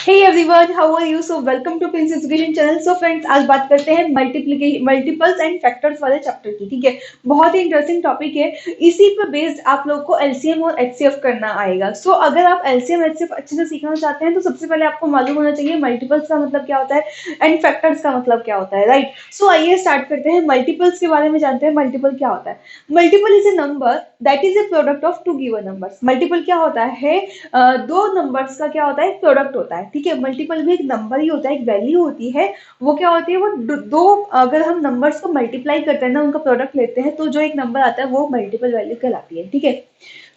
Hey everyone, how are you? So welcome to Prince Education channel. So friends, आज बात करते हैं multiples and factors वाले chapter की। ठीक है, बहुत ही इंटरेस्टिंग टॉपिक है। इसी पर बेस्ड आप लोग को एलसीएम और एचसीएफ करना आएगा। सो अगर आप एलसीएम एचसीएफ अच्छे से सीखना चाहते हैं तो सबसे पहले आपको मालूम होना चाहिए मल्टीपल्स का मतलब क्या होता है एंड फैक्टर्स का मतलब क्या होता है, राइट? सो आइए स्टार्ट करते हैं। मल्टीपल्स के बारे में जानते हैं। मल्टीपल क्या होता है? Multiple is a number that is a product of two given numbers. Multiple क्या होता है? दो नंबर्स का क्या होता है? प्रोडक्ट होता है। ठीक है, मल्टीपल भी एक नंबर ही होता है, एक वैल्यू होती है। वो क्या होती है? वो दो अगर हम नंबर्स को मल्टीप्लाई करते हैं ना, उनका प्रोडक्ट लेते हैं, तो जो एक नंबर आता है वो मल्टीपल वैल्यू कहलाती है। ठीक है,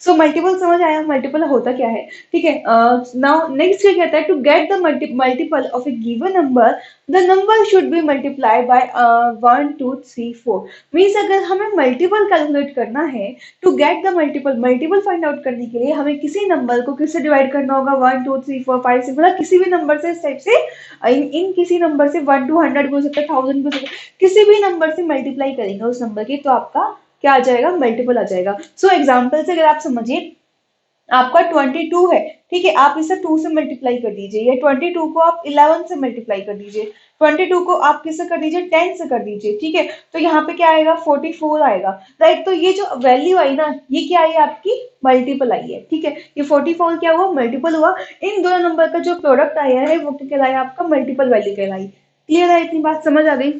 सो मल्टीपल समझ आया मल्टीपल होता क्या है? ठीक है, नाउ नेक्स्ट क्या कहता है? To get the multiple of a given number the number should be multiply by 1 2 3 4। Means अगर हमें मल्टीपल कैलकुलेट करना है, to get the multiple find out करने के लिए हमें किसी नंबर को किससे डिवाइड करना होगा? 1 2 3 4 5 6, मतलब किसी भी नंबर से इस टाइप से इन किसी नंबर से 1 to 100 भी हो सकता है, 1000 भी हो सकता है, किसी भी नंबर से मल्टीप्लाई करेंगे उस नंबर की, तो आपका क्या आ जाएगा? मल्टीपल आ जाएगा। सो एग्जाम्पल से अगर आप समझिए, आपका 22 है। ठीक है, आप इसे 2 से मल्टीप्लाई कर दीजिए, या 22 को आप 11 से मल्टीप्लाई कर दीजिए, 22 को आप किससे कर दीजिए? 10 से कर दीजिए। ठीक है, तो यहाँ पे क्या आएगा? 44 आएगा, राइट? तो ये जो वैल्यू आई ना, ये क्या आई? आपकी मल्टीपल आई है। ठीक है, ये 44 क्या हुआ? मल्टीपल हुआ। इन दोनों नंबर का जो प्रोडक्ट आया है वो क्या कहलाया? आपका मल्टीपल वैल्यू कहलाई। क्लियर है? इतनी बात समझ आ गई?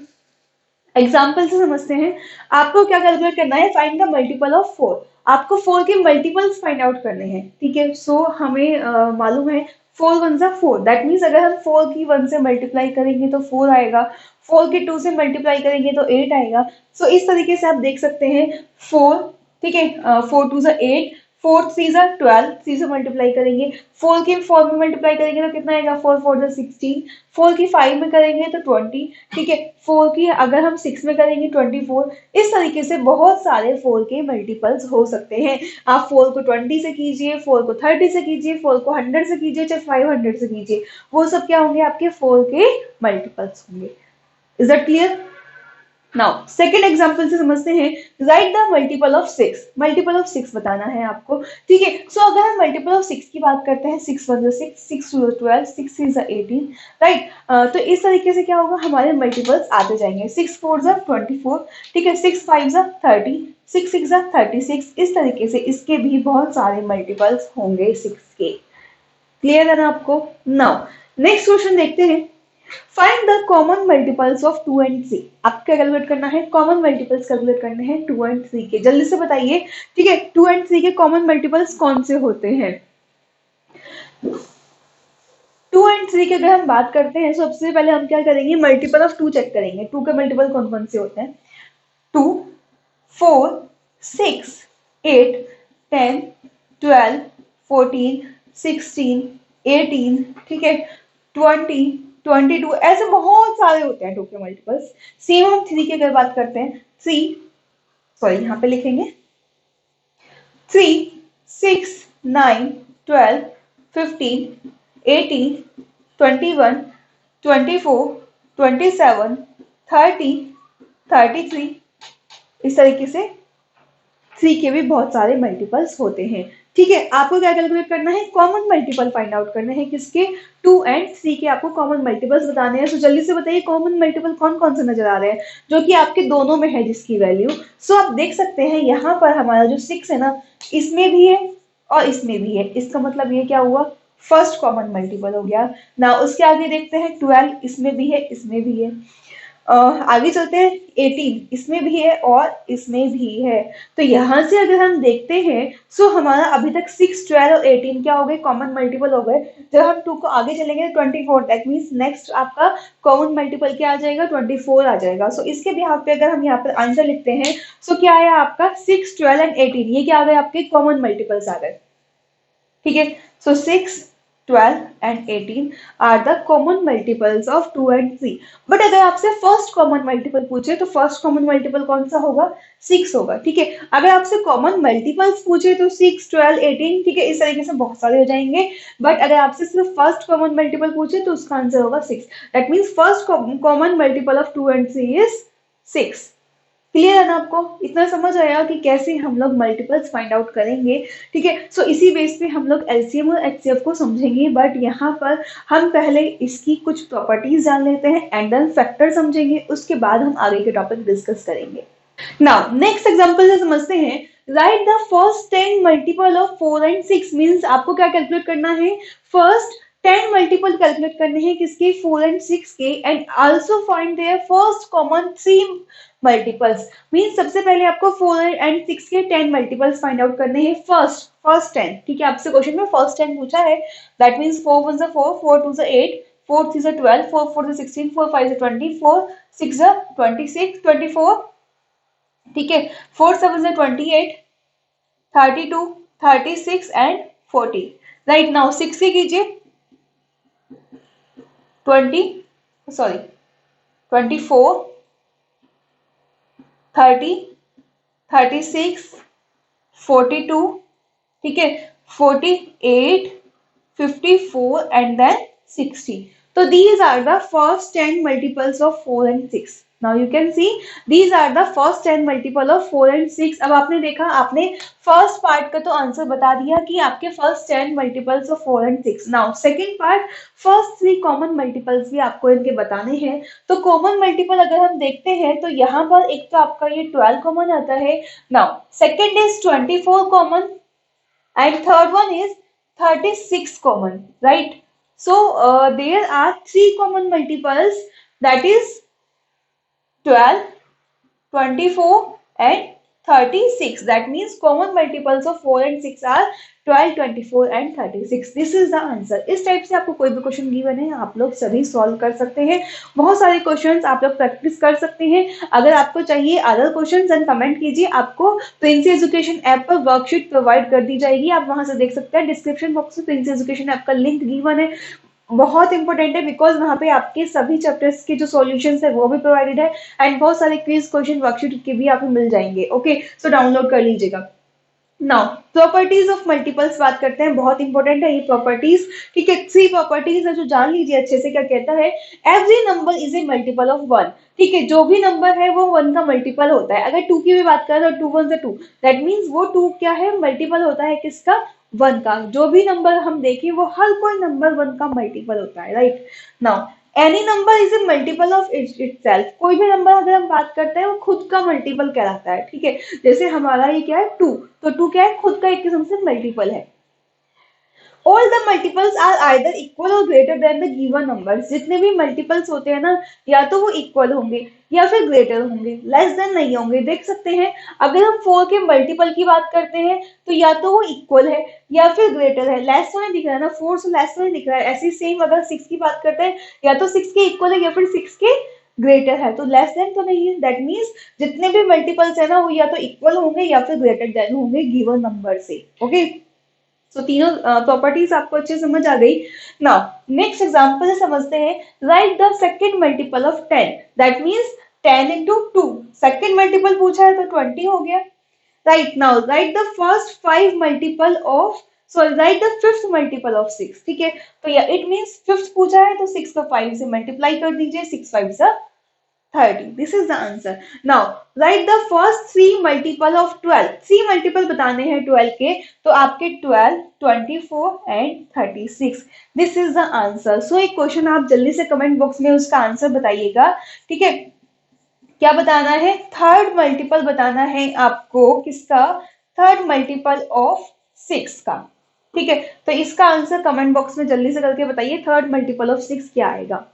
एग्जाम्पल से समझते हैं। आपको क्या कैलकुलेट करना है? Find the multiple of 4। आपको 4 के मल्टीपल्स फाइंड आउट करने हैं। ठीक है, सो हमें मालूम है 4 1 जा 4, दैट मीन्स अगर हम 4 की 1 से मल्टीप्लाई करेंगे तो 4 आएगा, 4 के 2 से मल्टीप्लाई करेंगे तो 8 आएगा। सो इस तरीके से आप देख सकते हैं 4। ठीक है, 4 2 जा 8, 4 3 जा 12, 3 से मल्टीप्लाई करेंगे, 4 की 4 में मल्टीप्लाई करेंगे तो कितना आएगा? 4 4 जा 16, 4 की 5 में करेंगे तो 20। ठीक है, 4 की अगर हम 6 में करेंगे 24। इस तरीके से बहुत सारे 4 के मल्टीपल्स हो सकते हैं। आप 4 को 20 से कीजिए, 4 को 30 से कीजिए, 4 को 100 से कीजिए, चाहे 500 से कीजिए, वो सब क्या होंगे? आपके 4 के मल्टीपल्स होंगे। Is that clear? Now second example से समझते हैं। Right the multiple of 6। Multiple of 6 बताना है आपको। ठीक है, सो अगर हम मल्टीपल ऑफ 6 की बात करते हैं, 6 1 6, 6 2 12, 6 3 18, राइट? तो इस तरीके से क्या होगा? हमारे मल्टीपल्स आते जाएंगे। 6 4 24, ठीक है, 6 5 30, 6 6 36। इस तरीके से इसके भी बहुत सारे मल्टीपल्स होंगे 6 के। क्लियर है ना आपको? नाउ नेक्स्ट क्वेश्चन देखते हैं। Find the common multiples of 2 and 3। आपको क्या कैलकुलेट करना है? कॉमन मल्टीपल्स कैलकुलेट करने हैं 2 एंड 3 के। जल्दी से बताइए। ठीक है, 2 एंड 3 के कॉमन मल्टीपल्स कौन से होते हैं? 2 एंड 3 की अगर हम बात करते हैं, सबसे पहले हम क्या करेंगे? मल्टीपल ऑफ 2 चेक करेंगे। 2 के मल्टीपल कौन कौन से होते हैं? 2 4 6 8 10 12 14 16 18, ठीक है, 20 22, ऐसे बहुत सारे होते हैं 2 के मल्टीपल्स। सेम हम 3 की अगर बात करते हैं, 3 सॉरी यहाँ पे लिखेंगे 3 6 9 12 15 18 21 24 27 30 33। इस तरीके से 3 के भी बहुत सारे मल्टीपल्स होते हैं। ठीक है, आपको क्या कैलकुलेट करना है? कॉमन मल्टीपल फाइंड आउट करने हैं। किसके? 2 एंड 3 के आपको कॉमन मल्टीपल्स बताने हैं। सो जल्दी से बताइए कॉमन मल्टीपल कौन कौन से नजर आ रहे हैं जो कि आपके दोनों में है जिसकी वैल्यू। सो आप देख सकते हैं यहाँ पर हमारा जो 6 है ना, इसमें भी है और इसमें भी है। इसका मतलब ये क्या हुआ? फर्स्ट कॉमन मल्टीपल हो गया ना। उसके आगे देखते हैं 12, इसमें भी है, इसमें भी है। आगे चलते हैं 18, इसमें भी है और इसमें भी है। तो यहाँ से अगर हम देखते हैं, सो हमारा अभी तक 6 12 और 18 क्या हो गए? कॉमन मल्टीपल हो गए। जब हम 2 को आगे चलेंगे 24, दैट मीन्स नेक्स्ट आपका कॉमन मल्टीपल क्या आ जाएगा? 24 आ जाएगा। सो इसके बिहाफ पे अगर हम यहाँ पर आंसर लिखते हैं, सो क्या आया आपका? 6 12 एंड 18, ये क्या आ गए? आपके कॉमन मल्टीपल्स आ गए। ठीक है, सो 6 12 and 18 are the common multiples of 2 and 3. But अगर आपसे फर्स्ट कॉमन मल्टीपल पूछे तो फर्स्ट कॉमन मल्टीपल कौन सा होगा? 6 होगा। ठीक है, अगर आपसे कॉमन मल्टीपल्स पूछे तो 6 12 18, ठीक है, इस तरीके से बहुत सारे हो जाएंगे। बट अगर आपसे सिर्फ फर्स्ट कॉमन मल्टीपल पूछे तो उसका आंसर होगा 6। That means first common multiple of 2 and 3 is 6। Clear है ना आपको? इतना समझ आया कि कैसे हम लोग मल्टीपल्स फाइंड आउट करेंगे, ठीक है। सो इसी बेस पे हम लोग एलसीएम और एचसीएफ को समझेंगे, बट यहाँ पर हम पहले इसकी कुछ प्रॉपर्टीज जान लेते हैं एंड देन फैक्टर समझेंगे, उसके बाद हम आगे के टॉपिक डिस्कस करेंगे। नाउ नेक्स्ट एग्जांपल से समझते हैं। Right the first 10 multiple of 4 and 6 means आपको क्या कैलकुलेट करना है? फर्स्ट 10 मल्टीपल कैलकुलेट करने हैं किसके? 4 एंड 6 के, and also find their first common 3 multiples. Means सबसे पहले आपको 4 एंड 6 के 10 मल्टीपल्स फाइंड आउट करने हैं, फर्स्ट 10, ठीक है। आपसे क्वेश्चन में फर्स्ट 10 पूछा है, दैट मींस 4 1 4, 4 2 8, 4 3 12, 4 4 16, 4 5 20, 4 6 26, 24, ठीक है। 4 7 28, 32, 36 एंड 40। राइट नाउ 6 से कीजिए 24, 30, 36, 42, ठीक है, 48, 54 and then 60. So these are the first 10 multiples of 4 and 6. Now you can see these are the first 10 multiple of 4 and 6. अब आपने देखा, आपने फर्स्ट पार्ट का तो आंसर बता दिया कि आपके first 10 multiples of 4 and 6. Now second part, first 3 common multiples भी आपको इनके बताने हैं। तो कॉमन मल्टीपल अगर हम देखते हैं तो यहाँ पर एक तो आपका ये 12 कॉमन आता है। Now second is 24 common and third one is 36 common, right? So there are 3 common multiples, that is 12, 24 and 36. That means common multiples of 4 and 6 are 12, 24 and 36. This is the answer. इस type से आपको कोई भी question given है आप लोग सभी solve कर सकते हैं। बहुत सारे क्वेश्चंस आप लोग प्रैक्टिस कर सकते हैं। अगर आपको चाहिए अदर क्वेश्चंस देन कमेंट कीजिए, आपको प्रिंस एजुकेशन ऐप पर वर्कशीट प्रोवाइड कर दी जाएगी, आप वहां से देख सकते हैं। डिस्क्रिप्शन बॉक्स में प्रिंस एजुकेशन ऐप का लिंक गिवन है, बहुत इंपॉर्टेंट है बिकॉज वहां पे आपके सभी चैप्टर्स के जो सॉल्यूशंस है वो भी प्रोवाइडेड है एंड बहुत सारे क्विज क्वेश्चन वर्कशीट के भी आपको मिल जाएंगे। ओके, सो डाउनलोड कर लीजिएगा। नाउ प्रॉपर्टीज ऑफ मल्टीपल्स बात करते हैं, बहुत इंपॉर्टेंट है ये प्रॉपर्टीज, ठीक है। 3 प्रॉपर्टीज है जो जान लीजिए अच्छे से। क्या कहता है? Every number is a multiple of 1, ठीक है। जो भी नंबर है वो 1 का मल्टीपल होता है। अगर 2 की भी बात करें तो 2 1 2, दैट मीन्स वो 2 क्या है? मल्टीपल होता है किसका? 1 का। जो भी नंबर हम देखें वो हर कोई नंबर 1 का मल्टीपल होता है, right. Now any number is a multiple of itself, कोई भी नंबर अगर हम बात करते हैं वो खुद का मल्टीपल कहलाता है, ठीक है। जैसे हमारा ये क्या है? 2, तो 2 क्या है? खुद का एक किस्म से मल्टीपल है। All the multiples are either equal और greater than the given numbers, जितने भी मल्टीपल्स होते हैं ना, या तो वो इक्वल होंगे या फिर ग्रेटर होंगे, लेस देन नहीं होंगे। देख सकते हैं अगर हम 4 के मल्टीपल की बात करते हैं तो या तो वो इक्वल है या फिर ग्रेटर है। लेस तो नहीं दिख रहा है ना, 4 से लेस तो नहीं दिख रहा है। ऐसे सेम अगर 6 की बात करते हैं, या तो 6 के इक्वल है या फिर 6 के ग्रेटर है, तो लेस देन तो नहीं है। दैट मीन्स जितने भी मल्टीपल्स है ना वो या तो इक्वल होंगे या फिर ग्रेटर देन होंगे गिवन नंबर से। ओके, सो तीनों प्रॉपर्टीज आपको अच्छे समझ आ गई। नाउ नेक्स्ट एग्जांपल से समझते हैं। Right the second multiple of 10, that means 10 into 2, second multiple पूछा है तो 20 हो गया। Right now right the first 5 multiple of, sorry right the fifth multiple of 6, ठीक है। तो या इट मींस फिफ्थ पूछा है तो 6 को 5 से मल्टीप्लाई कर दीजिए, 6 5 से 30. This is the answer. Now write the first 3 multiple of 12. 3 multiple बताने हैं 12 के, तो आपके 12, 24 and 36. This is the answer. So एक क्वेश्चन आप जल्दी से कमेंट बॉक्स में उसका आंसर बताइएगा, ठीक है। क्या बताना है? थर्ड मल्टीपल बताना है आपको, किसका? थर्ड मल्टीपल ऑफ 6 का, ठीक है। तो इसका आंसर कमेंट बॉक्स में जल्दी से करके बताइए, थर्ड मल्टीपल ऑफ 6 क्या आएगा।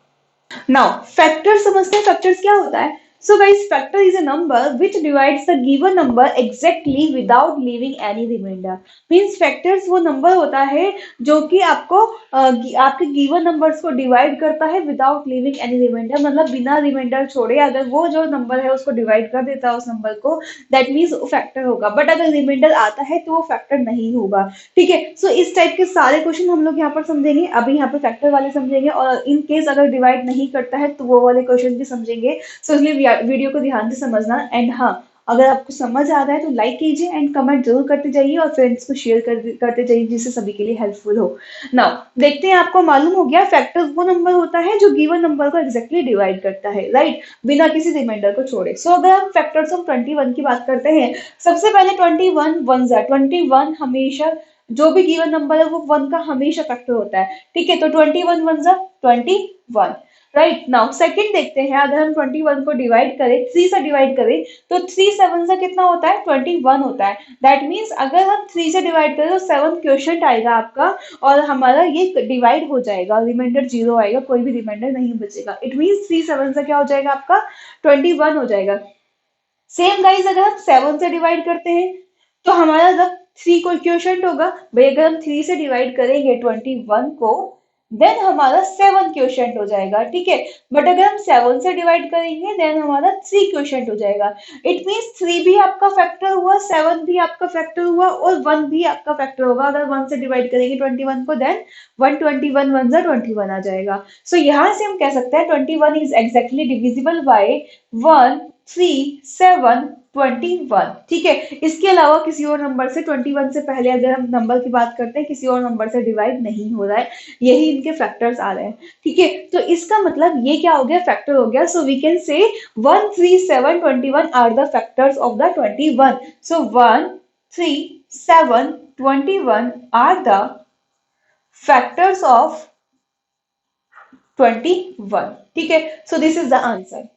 नाउ फैक्टर समझते हैं, फैक्टर्स क्या होता है। So guys factor is a number which divides the given number exactly without leaving any remainder. Means factors वो नंबर होता है जो कि आपको आपके गिवन नंबर्स को डिवाइड करता है विदाउट लीविंग एनी रिमाइंडर, मतलब बिना रिमाइंडर छोड़े अगर वो जो नंबर है उसको डिवाइड कर देता है उस नंबर को, दैट मीन्स वो फैक्टर होगा। बट अगर रिमाइंडर आता है तो वो फैक्टर नहीं होगा, ठीक है। सो इस टाइप के सारे क्वेश्चन हम लोग यहाँ पर समझेंगे। अभी यहाँ पे फैक्टर वाले समझेंगे, और इन केस अगर डिवाइड नहीं करता है तो वो वाले क्वेश्चन भी समझेंगे। सो इसलिए वीडियो को ध्यान से समझना। एंड हाँ, अगर आपको समझ आ रहा है तो लाइक कीजिए एंड कमेंट जरूर करते जाइए और फ्रेंड्स को शेयर करते जाइए जिससे सभी के लिए हेल्पफुल हो। नाउ देखते हैं, आपको मालूम हो गया फैक्टर वो नंबर होता है जो गिवन नंबर को एग्जैक्टली डिवाइड करता है, राइट, बिना किसी रिमाइंडर को छोड़े। सो अगर हम फैक्टर्स ऑफ 21 की बात करते हैं, सबसे पहले 21 वन जा 21 हमेशा जो भी गिवन नंबर है वो वन का हमेशा फैक्टर होता है, ठीक है। तो 21 वन जा 21, राइट। नाउ सेकंड देखते हैं, अगर हम 21 को डिवाइड करें 3 से डिवाइड करें तो 3 7 से कितना होता है 21 होता है। दैट मीन्स अगर हम 3 से डिवाइड करें तो 7 क्वेश्चन आएगा आपका और हमारा ये डिवाइड हो जाएगा, रिमाइंडर 0 आएगा, कोई भी रिमाइंडर नहीं बचेगा। इट मीन्स 3 7 से क्या हो जाएगा आपका 21 हो जाएगा। सेम गाइज अगर हम 7 से डिवाइड करते हैं तो हमारा जब 3 को क्वेश्चन होगा भाई, अगर हम 3 से डिवाइड करेंगे 21 को देन हमारा 7 क्वेश्चन हो जाएगा, ठीक है। बट अगर हम 7 से डिवाइड करेंगे देन हमारा 3 क्वेश्चन हो जाएगा। इट मीन्स 3 भी आपका फैक्टर हुआ, 7 भी आपका फैक्टर हुआ और 1 भी आपका फैक्टर होगा। अगर 1 से डिवाइड करेंगे 21 को देन 121 1 जा 21 आ जाएगा। सो यहाँ से हम कह सकते हैं 21 इज एग्जैक्टली डिविजिबल बाय 1 3 7 21, ठीक है। इसके अलावा किसी और नंबर से 21 से पहले अगर हम नंबर की बात करते हैं किसी और नंबर से डिवाइड नहीं हो रहा है, यही इनके फैक्टर्स आ रहे हैं, ठीक है। तो इसका मतलब ये क्या हो गया, फैक्टर हो गया। So we can say 1 3 7 21 are the factors of the 21। So 1 3 7 21 are the factors of 21, ठीक है। So this is the answer.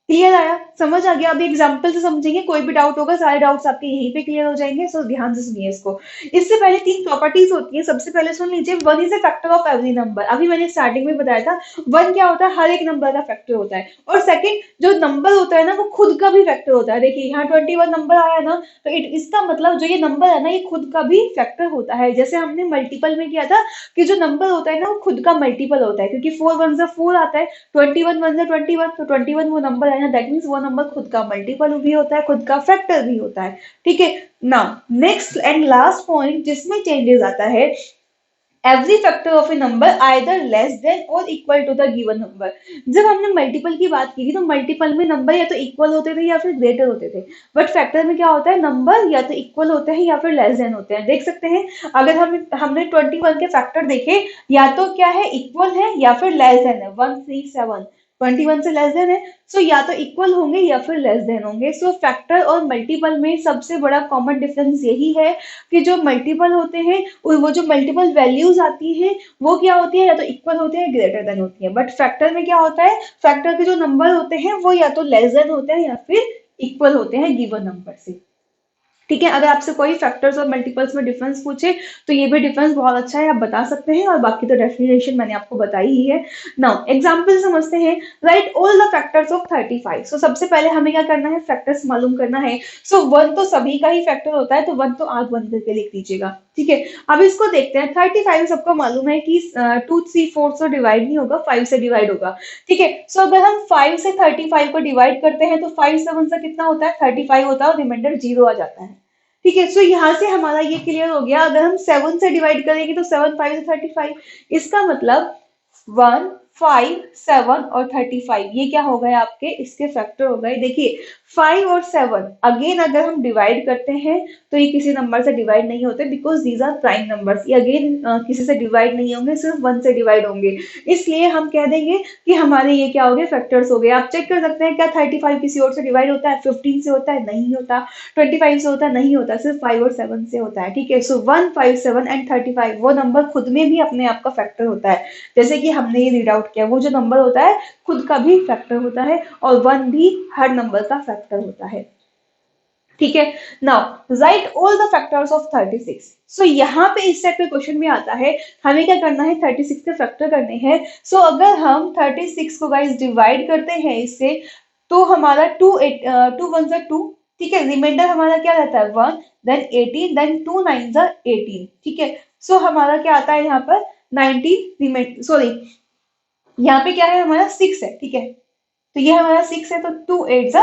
Clear आया, समझ आ गया। अभी एग्जाम्पल से समझेंगे, कोई भी डाउट होगा सारे डाउट्स आपके यहीं पे क्लियर हो जाएंगे। सो ध्यान से सुनिए इसको। इससे पहले 3 प्रॉपर्टीज होती है, सबसे पहले सुन लीजिए, 1 is a factor of every number. अभी मैंने स्टार्टिंग में बताया था 1 क्या होता है, हर एक नंबर का फैक्टर होता है। और सेकंड जो नंबर होता है ना वो खुद का भी फैक्टर होता है। देखिए यहाँ 21 नंबर आया ना, तो इसका मतलब जो ये नंबर है ना ये खुद का भी फैक्टर होता है। जैसे हमने मल्टीपल में किया था कि जो नंबर होता है ना वो खुद का मल्टीपल होता है, क्योंकि 4 1 जा 4 आता है, 21 1 जा 21, तो 21 वो नंबर है ना, दैट मीन्स वो नंबर खुद का मल्टीपल भी होता है, खुद का फैक्टर भी होता है, ठीक है। Now next and last point जिसमें चेंजेस आता है, every factor of a number either less than और equal to the given number. जब हमने मल्टीपल की बात की थी तो मल्टीपल में नंबर या तो इक्वल होते थे या फिर ग्रेटर होते थे, बट फैक्टर में क्या होता है, नंबर या तो इक्वल होते हैं या फिर लेस देन होते हैं। देख सकते हैं अगर हमने 21 के फैक्टर देखे, या तो क्या है इक्वल है या फिर लेस देन है। 1 3 7 21 से लेस देन है, सो या तो इक्वल होंगे या फिर लेस देन होंगे। सो फैक्टर और मल्टीपल में सबसे बड़ा कॉमन डिफरेंस यही है कि जो मल्टीपल होते हैं वो जो मल्टीपल वैल्यूज आती हैं वो क्या होती है, या तो इक्वल होते हैं ग्रेटर देन होती है। बट फैक्टर में क्या होता है, फैक्टर के जो नंबर होते हैं वो या तो लेस देन होते हैं या फिर इक्वल होते हैं गिवन नंबर से, ठीक है। अगर आपसे कोई फैक्टर्स और मल्टीपल्स में डिफरेंस पूछे तो ये भी डिफरेंस बहुत अच्छा है, आप बता सकते हैं, और बाकी तो डेफिनेशन मैंने आपको बताई ही है। नाउ एग्जांपल समझते हैं। Right all the factors of 35। सो सबसे पहले हमें क्या करना है, फैक्टर्स मालूम करना है। सो 1 तो सभी का ही फैक्टर होता है, तो 1 तो आंख बंद करके लिख दीजिएगा, ठीक है। अब इसको देखते हैं। 35 सबको मालूम है कि 2 3 4 से डिवाइड नहीं होगा, 5 से डिवाइड होगा, ठीक है। सो अगर हम 5 से 35 को डिवाइड करते हैं तो 5 7 से कितना होता है 35 होता है और रिमाइंडर 0 आ जाता है, ठीक है। सो यहाँ से हमारा ये क्लियर हो गया। अगर हम 7 से डिवाइड करेंगे तो 7 5 35, इसका मतलब 1 5 7 और 35 ये क्या हो गए आपके, इसके फैक्टर हो गए। देखिए 5 और 7 अगेन अगर हम डिवाइड करते हैं तो ये किसी नंबर से डिवाइड नहीं होते, because these are prime numbers. ये अगेन किसी से डिवाइड नहीं होंगे, सिर्फ 1 से डिवाइड होंगे, इसलिए हम कह देंगे कि हमारे ये क्या हो गए, फैक्टर्स हो गए। आप चेक कर सकते हैं क्या 35 किसी और से डिवाइड होता है, 15 से होता है, नहीं होता, 25 से होता है, नहीं होता, सिर्फ 5 और 7 से होता है, ठीक है। सो 1 5 7 एंड 35 वो नंबर खुद में भी अपने आप का फैक्टर होता है, जैसे कि हमने ये रीड आउट किया। वो जो नंबर होता है खुद का भी फैक्टर होता है और 1 भी हर नंबर का फैक्टर होता है, ठीक है। Now right all the factors of 36। सो यहाँ पे इस टाइप के क्वेश्चन में आता है हमें क्या करना है, 36 के फैक्टर करने हैं। सो अगर हम 36 को गाइस डिवाइड करते हैं इससे तो हमारा 2 1 जा 2, ठीक है। रिमाइंडर हमारा क्या रहता है 1 देन 18 देन 2 9 जा 18, ठीक है। सो हमारा क्या आता है यहाँ पर 19, सॉरी यहाँ पे क्या है हमारा 6 है, ठीक है। तो ये हमारा 6 है, तो 2 8 जा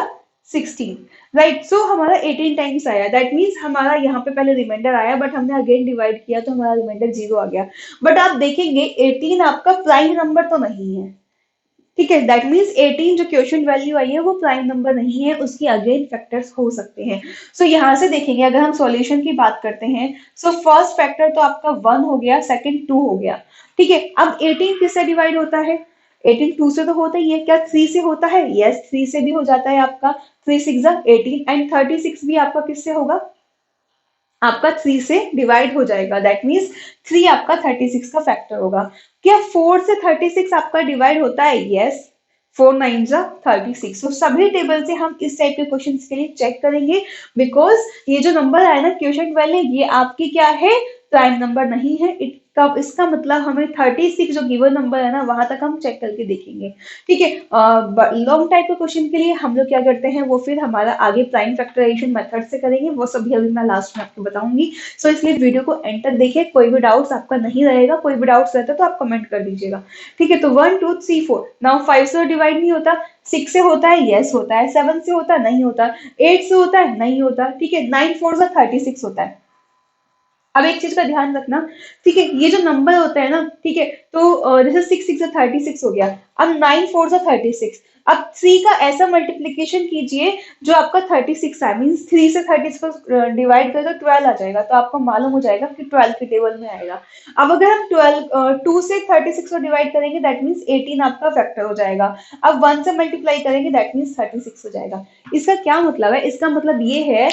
16, राइट। सो हमारा 18 टाइम्स आया, दैट मीन्स हमारा यहाँ पे पहले रिमाइंडर आया बट हमने अगेन डिवाइड किया तो हमारा रिमाइंडर 0 आ गया। बट आप देखेंगे 18 आपका प्राइम नंबर तो नहीं है, ठीक है, दैट मीन्स 18 जो क्वेश्चन वैल्यू आई है वो प्राइम नंबर नहीं है, उसकी अगेन फैक्टर्स हो सकते हैं। सो यहाँ से देखेंगे अगर हम सॉल्यूशन की बात करते हैं, सो फर्स्ट फैक्टर तो आपका 1 हो गया, सेकंड 2 हो गया। ठीक है, अब 18 किससे डिवाइड होता है? 18 2 से तो होता ही है, क्या 3 से होता है? यस, 3 से भी हो जाता है आपका। 3 6 18 एंड 36 भी आपका किससे होगा? आपका 3 से डिवाइड हो जाएगा, दैट मीन्स 3 आपका 36 का फैक्टर होगा। क्या 4 से 36 आपका डिवाइड होता है? यस, 4 9 जा 36। तो सभी टेबल से हम इस टाइप के क्वेश्चन के लिए चेक करेंगे, बिकॉज ये जो नंबर है ना क्वेश्चन वैल्यू, ये आपकी क्या है? प्राइम नंबर नहीं है। इसका मतलब हमें 36 जो गिवन नंबर है ना वहां तक हम चेक करके देखेंगे। ठीक है, लॉन्ग टाइप के क्वेश्चन के लिए हम लोग क्या करते हैं, वो फिर हमारा आगे प्राइम फैक्टराइजेशन मेथड से करेंगे, वो सभी अभी मैं लास्ट में आपको बताऊंगी। सो इसलिए वीडियो को एंड तक देखिए, कोई भी डाउट्स आपका नहीं रहेगा, कोई भी डाउट्स रहता है तो आप कमेंट कर दीजिएगा। ठीक है, तो 1 2 3 4 नाउ 5 से डिवाइड नहीं होता, 6 से होता है? यस होता है। 7 से होता है? नहीं होता। 8 से होता है? नहीं होता। ठीक है, 9 4 से 36 होता है। अब एक चीज का ध्यान रखना, ठीक है, ये जो नंबर होता है ना, ठीक है, तो जैसे 6 6 36 हो गया। अब 9 4 36। अब 3 का ऐसा मल्टीप्लीकेशन कीजिए जो आपका 36 है, मीन्स 3 से 36 को डिवाइड करें तो 12 आ जाएगा, तो आपको मालूम हो जाएगा कि 12 के टेबल में आएगा। अब अगर हम 2 से 36 को डिवाइड करेंगे दैट मीन्स 18 आपका फैक्टर हो जाएगा। अब 1 से मल्टीप्लाई करेंगे दैट मीन्स 36 हो जाएगा। इसका क्या मतलब है? इसका मतलब ये है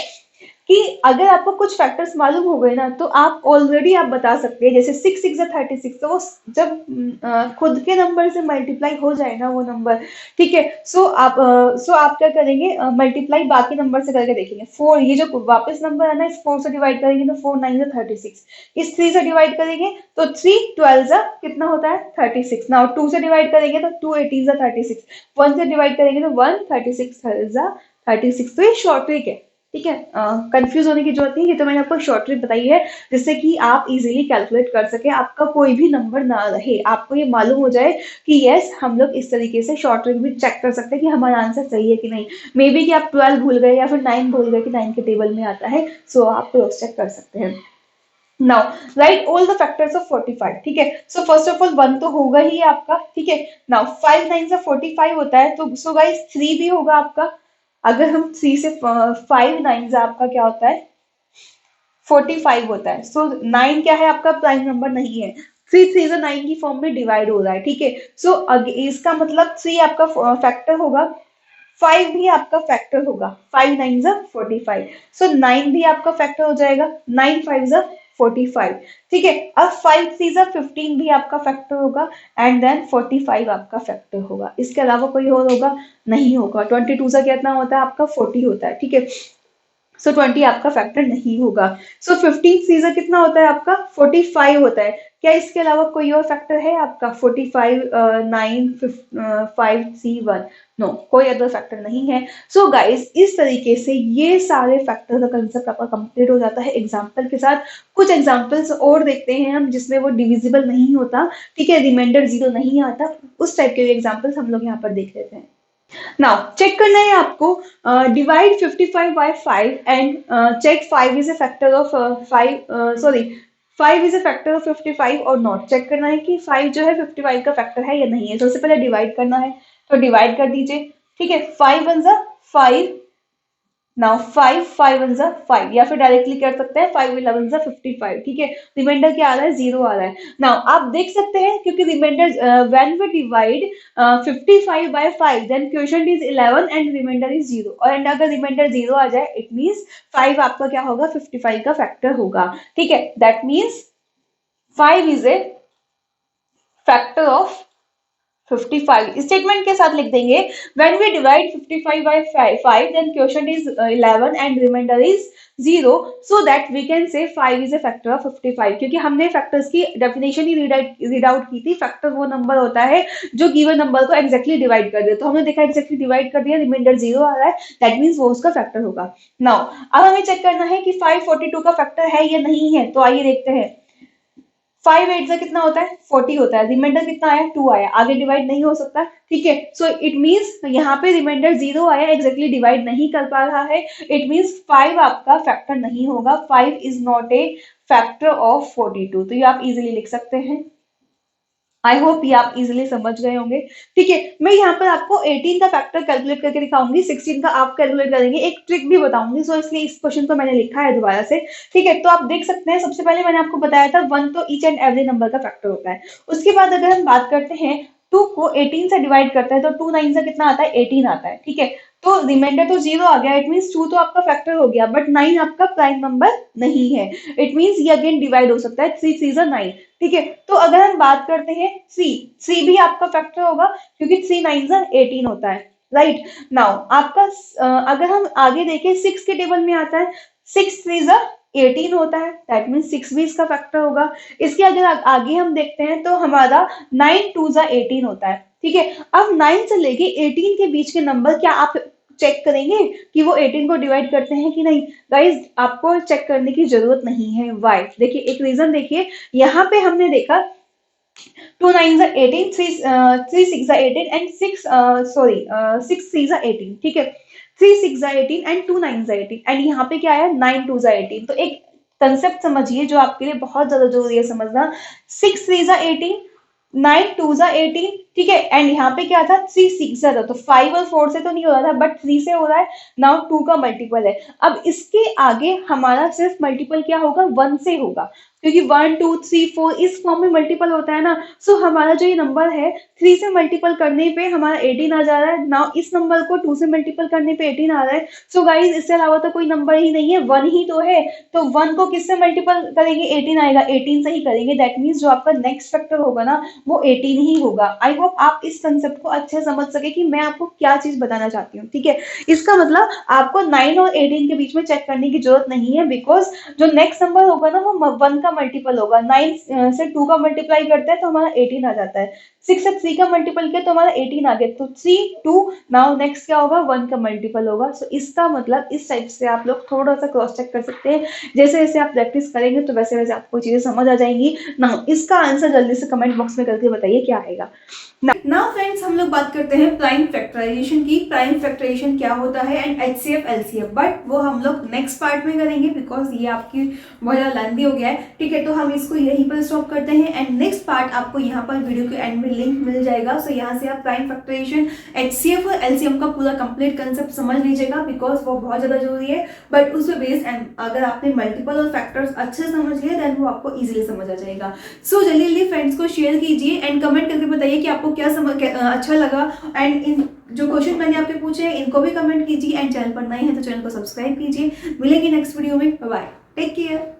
कि अगर आपको कुछ फैक्टर्स मालूम हो गए ना तो आप ऑलरेडी आप बता सकते हैं, जैसे 6 6 36, तो वो जब खुद के नंबर से मल्टीप्लाई हो जाए ना वो नंबर, ठीक है, सो आप क्या करेंगे, मल्टीप्लाई बाकी नंबर से करके देखेंगे। 4, ये जो वापस नंबर है ना, इस 4 से डिवाइड करेंगे तो 4 9 36, इस 3 से डिवाइड करेंगे तो 3 12 कितना होता है? 36। नाउ 2 से डिवाइड करेंगे तो 2 18 36, 1 से डिवाइड करेंगे तो 1 36 36। तो ये शॉर्ट ट्रिक है, ठीक है, कंफ्यूज होने की जरूरत नहीं, ये तो मैंने आपको शॉर्ट ट्रिक बताई है जिससे कि आप इजीली कैलकुलेट कर सके, आपका कोई भी नंबर ना रहे, आपको ये मालूम हो जाए कि यस हम लोग इस तरीके से शॉर्ट ट्रिक भी चेक कर सकते हैं कि हमारा आंसर सही है कि नहीं। मे बी कि आप 12 भूल गए या फिर 9 भूल गए कि 9 के टेबल में आता है, सो आप क्रॉस चेक कर सकते हैं। Now right all the factors of 45। ठीक है, सो फर्स्ट ऑफ ऑल 1 तो होगा ही आपका। ठीक है, नाउ 5 9 से 45 होता है, तो सो गाइस 3 भी होगा आपका। अगर हम 3 से 5 9 से आपका क्या होता है? 45 होता है। सो 9 क्या है आपका? प्राइम नंबर नहीं है। 3 3 से 9 की फॉर्म में डिवाइड हो रहा है। ठीक है, सो इसका मतलब 3 आपका फैक्टर होगा, 5 भी आपका फैक्टर होगा। 5 9 जा 45, सो 9 भी आपका फैक्टर हो जाएगा। 9 5 जा 45। ठीक है, अब 5 3 जा 15 भी आपका फैक्टर होगा एंड देन 45 आपका फैक्टर होगा। इसके अलावा कोई और होगा? नहीं होगा। 22 से कितना होता है आपका? 40 होता है। ठीक है, सो 20 आपका फैक्टर नहीं होगा। सो 15 सीजर कितना होता है आपका? 45 होता है। क्या इसके अलावा कोई और फैक्टर है आपका? 45 9 5 3 1, नो, कोई अदर फैक्टर नहीं है। सो गाइस इस तरीके से ये सारे फैक्टर का कंसेप्ट आपका कंप्लीट हो जाता है एग्जाम्पल के साथ। कुछ एग्जाम्पल्स और देखते हैं हम जिसमें वो डिविजिबल नहीं होता, ठीक है, रिमाइंडर 0 नहीं आता, उस टाइप के एग्जाम्पल्स हम लोग यहाँ पर देख लेते हैं। नाउ चेक करना है आपको, divide 55 by 5 and check 5 is a factor of 5, sorry 5 is a factor of 55 और नॉट। चेक करना है कि 5 जो है 55 का फैक्टर है या नहीं है। सबसे पहले डिवाइड करना है, तो डिवाइड कर दीजिए। ठीक है, 5 वन जा 5, नाउ 5 5 वन जा 5, या फिर डायरेक्टली कर सकते हैं 5 11 जा 55। ठीक है, रिमाइंडर क्या आ रहा है? 0 आ रहा है। नाउ आप देख सकते हैं क्योंकि remainder when we divide 55 by 5 then quotient is 11 and remainder is 0, और एंड अगर रिमाइंडर 0 आ जाए इट मींस 5 आपका क्या होगा? 55 का फैक्टर होगा। ठीक है, that means 5 is a factor of 55। Statement के साथ लिख देंगे, when we divide 55 by 5 then quotient is 11 and remainder is 0, so that we can say 5 is a factor of 55। क्योंकि हमने फैक्टर्स की डेफिनेशन ही रीड आउट की थी। फैक्टर वो नंबर होता है जो गिवन नंबर को एग्जैक्टली डिवाइड कर दे, तो हमने देखा एग्जैक्टली डिवाइड कर दिया, रिमाइंडर 0 आ रहा है, दैट मीन्स वो उसका फैक्टर होगा। नाउ अब हमें चेक करना है कि 542 का फैक्टर है या नहीं है, तो आइए देखते हैं। 5 8 से कितना होता है? 40 होता है। रिमाइंडर कितना आया? 2 आया, आगे डिवाइड नहीं हो सकता। ठीक है, सो इट मींस यहाँ पे रिमाइंडर 0 आया, एग्जैक्टली डिवाइड नहीं कर पा रहा है, इट मींस 5 आपका फैक्टर नहीं होगा। 5 is not a factor of 42, तो ये आप इजीली लिख सकते हैं। आई होप ये आप इजीली समझ गए होंगे। ठीक है, मैं यहाँ पर आपको 18 का फैक्टर कैलकुलेट करके दिखाऊंगी, 16 का आप कैलकुलेट करेंगे, एक ट्रिक भी बताऊंगी, सो इसलिए इस क्वेश्चन को मैंने लिखा है दोबारा से। ठीक है, तो आप देख सकते हैं, सबसे पहले मैंने आपको बताया था 1 तो ईच एंड एवरी नंबर का फैक्टर होता है। उसके बाद अगर हम बात करते हैं 2 को 18 से डिवाइड करते हैं तो 2 9 से कितना आता है, 18 आता है। ठीक है, तो रिमाइंडर तो 0 आ गया, इट मीन 2 तो आपका फैक्टर हो गया, बट 9 आपका प्राइम नंबर नहीं है। इट मीन ये अगेन डिवाइड हो सकता है, 3 3 9। ठीक है, तो अगर हम बात करते हैं थ्री भी आपका फैक्टर होगा, क्योंकि 3 9 18 होता है। राइट नाउ आपका अगर हम आगे देखें 6 के टेबल में आता है, 6 3 18 होता है, दैट मीन 6 भी इसका फैक्टर होगा। इसके अगर आगे हम देखते हैं तो हमारा 9 2 18 होता है। ठीक है, अब 9 से लेके 18 के बीच के नंबर क्या आप चेक करेंगे कि वो 18 को डिवाइड करते हैं कि नहीं? गाइज आपको चेक करने की जरूरत नहीं है। वाई? देखिए एक रीजन देखिए, यहाँ पे हमने देखा 2 9 18, 3 6 18 एंड 6 सॉरी 6 3 18। ठीक है, 3 6 18 एंड 2 9 18 एंड यहाँ पे क्या आया 9 2 18। तो एक कंसेप्ट समझिए जो आपके लिए बहुत ज्यादा जरूरी है समझना। 6 3 18, 9 2 18। ठीक है, एंड यहाँ पे क्या था 3 6 था, तो 5 और 4 से तो नहीं हो रहा था, बट 3 से हो रहा है। नाउ 2 का मल्टीपल है। अब इसके आगे हमारा सिर्फ मल्टीपल क्या होगा, 1 से होगा, क्योंकि 1 2 3 4 इस फॉर्म में मल्टीपल होता है ना। सो हमारा जो ये नंबर है 3 से मल्टीपल करने पे हमारा 18 आ जा रहा है। नाउ इस नंबर को 2 से मल्टीपल करने पे 18 आ रहा है। सो गाइज इससे अलावा तो कोई नंबर ही नहीं है, 1 ही तो है। तो 1 को किससे मल्टीपल करेंगे, 18 आएगा, 18 से ही करेंगे। दैट मीन्स जो आपका नेक्स्ट फैक्टर होगा ना वो 18 ही होगा। आई होप आप इस कंसेप्ट को अच्छे समझ सके कि मैं आपको क्या चीज बताना चाहती हूँ। ठीक है, इसका मतलब आपको 9 और 18 के बीच में चेक करने की जरूरत नहीं है, बिकॉज जो नेक्स्ट नंबर होगा ना वो 1 का मल्टीपल होगा। 9 से 2 का मल्टीप्लाई करते हैं तो हमारा 18 आ जाता है। 6 से 3 का मल्टीपल किया तो हमारा 18 आ गया। तो 3 2, नाउ नेक्स्ट क्या होगा, 1 का मल्टीपल होगा। सो इसका मतलब इस टाइप से आप लोग थोड़ा सा क्रॉस चेक कर सकते हैं। जैसे जैसे आप प्रैक्टिस करेंगे तो वैसे वैसे आपको चीजें समझ आ जाएंगी। ना इसका आंसर जल्दी से कमेंट बॉक्स में करके बताइए क्या आएगा। नाउ फ्रेंड्स हम लोग बात करते हैं प्राइम फैक्टराइजेशन की। प्राइम फैक्टराइजेशन क्या होता है एंड एचसीएफ एलसीएफ, बट वो हम लोग नेक्स्ट पार्ट में करेंगे बिकॉज ये आपकी बहुत ज्यादा लेंथी हो गया है। ठीक है, तो हम इसको यहीं पर स्टॉप करते हैं एंड नेक्स्ट पार्ट आपको यहाँ पर वीडियो के एंड में लिंक मिल जाएगा। सो यहाँ से आप प्राइम फैक्टराइजेशन, एचसीएफ और एलसीएम का पूरा कंप्लीट कंसेप्ट समझ लीजिएगा, बिकॉज वो बहुत ज्यादा जरूरी है। बट उस पर बेस्ड एंड अगर आपने मल्टीपल और फैक्टर्स अच्छे से समझ लिए देन वो आपको इजीली समझ आ जाएगा। सो जल्दी जल्दी फ्रेंड्स को शेयर कीजिए एंड कमेंट करके बताइए कि आपको क्या समझ अच्छा लगा। एंड इन जो क्वेश्चन मैंने आपके पूछे हैं इनको भी कमेंट कीजिए एंड चैनल पर नए हैं तो चैनल को सब्सक्राइब कीजिए। मिलेंगे नेक्स्ट वीडियो में, बाय बाय, टेक केयर।